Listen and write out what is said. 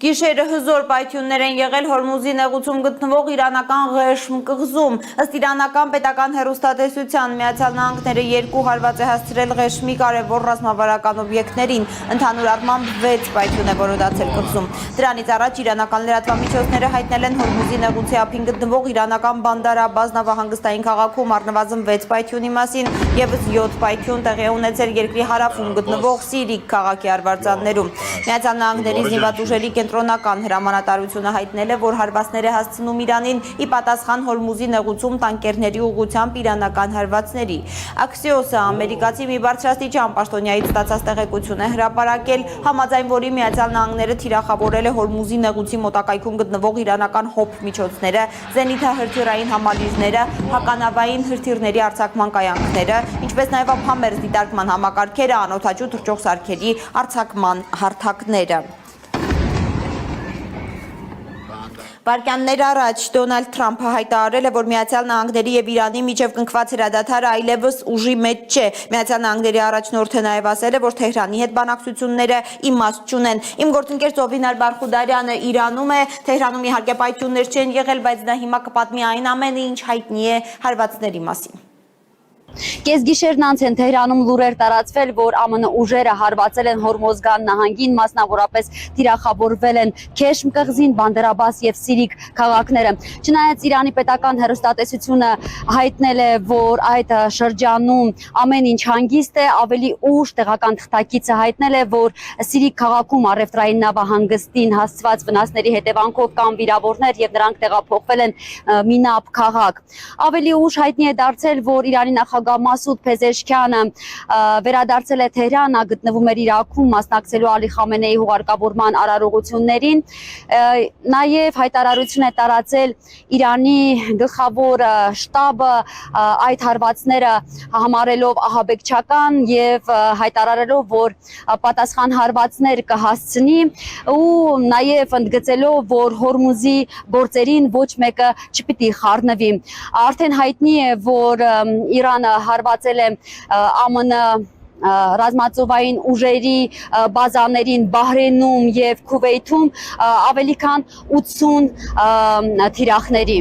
Գիշերը հզոր պայթյուններ են եղել Հորմուզի նեղուցում գտնվող իրանական Ղեշմ կղզում։ Ըստ իրանական պետական հեռուստատեսության Միացյալ Նահանգները 2 հարված է հասցրել Ղեշմի կարևոր ռազմավարական օբյեկտներին, ընդհանուր առմամբ 6 պայթյուն է որոդացել կղզում։ Դրանից առաջ իրանական լրատվամիջոցները հայտնել են Հորմուզի նեղուցի ափին գտնվող իրանական Բանդար Աբբաս նավահանգստային քաղաքում առնվազն 6 պայթյունի մասին, ևս 7 պայթյուն տեղի է ունեցել երկրի հարավում գտնվող Սիրիկ քաղաքի արվարձաններում։ Միացյալ Նահանգների զինված ուժերի կենտրոնական հրամանատարությունը հայտնել է, որ հարվածներ է հասցնում Իրանին ի պատասխան Հորմուզի նեղուցում տանկերների ուղղությամբ իրանական հարվածների։ Axios-ը ամերիկացի մի բարձրաստիճան պաշտոնյայից ստացած տեղեկություն է հրապարակել, համաձայն որի Միացյալ Նահանգները թիրախավորել է Հորմուզի նեղուցի մոտակայքում գտնվող իրանական հոբ միջոցները, զենիթահրթիռային համալիրները, հականավային հրթիռների արձակման կայանքները, ինչպես նաև ափամերձ դիտարկման համակարգերը, անօդաչու թռչող սարքերի արձակման հարթակները։ Վայրկյաններ առաջ Դոնալդ Թրամփը հայտարարել է, որ Միացյալ Նահանգների եւ Իրանի միջև կնքված հրադադարը այլևս ուժի մեջ չէ։ Միացյալ Նահանգների առաջնորդը նաև ասել է, որ Թեհրանի հետ բանակցությունները իմաստ չունեն։ Իմ գործընկեր Զովինար Բարխուդարյանը Իրանում է, Թեհրանում իհարկե պայթյուններ չեն եղել, բայց նա հիմա կպատմի այն ամենը, ինչ հայտնի է հարվածների մասին։ Կեսգիշերն անց են Թեհրանում լուրեր տարածվել, որ ԱՄՆ ուժերը հարվածել են Հորմոզգան նահանգին, մասնավորապես թիրախավորվել են Քեշմ կղզին, Բանդար Աբբաս եւ Սիրիկ քաղաքները։ Չնայած Իրանի պետական հեռուստատեսությունը հայտնել է, որ այդ շրջանում ամեն ինչ հանգիստ է, ավելի ուշ տեղական թղթակիցը հայտնել է, որ Սիրիկ քաղաքում առևտրային նավահանգստին հասցված վնասների հետևանքով կան վիրավորներ եւ նրանք տեղափոխվել են Մինաբ քաղաք։ Ավելի ուշ հայտնի է դարձել, որ Իրանի նախագահ Մասուդ Փեզեշքյանը վերադարձել է Թեհրան, նա գտնվում էր Իրաքում, մասնակցելու Ալի Խամենեի հուղարկավորման արարողություններին, նաև հայտարարություն է տարածել Իրանի գլխավոր շտաբը այդ հարվածները համարելով ահաբեկչական եւ հայտարարելով, որ պատասխան հարվածներ կհասցնի ու նաև ընդգծելով, որ Հորմուզի գործերին ոչ մեկը չպիտի խառնվի։ Արդեն հայտնի է, որ Իրանը հարվածել է ԱՄՆ ռազմածովային ուժերի բազաներին Բահրեյնում եւ Քուվեյթում ավելի քան 80 թիրախների։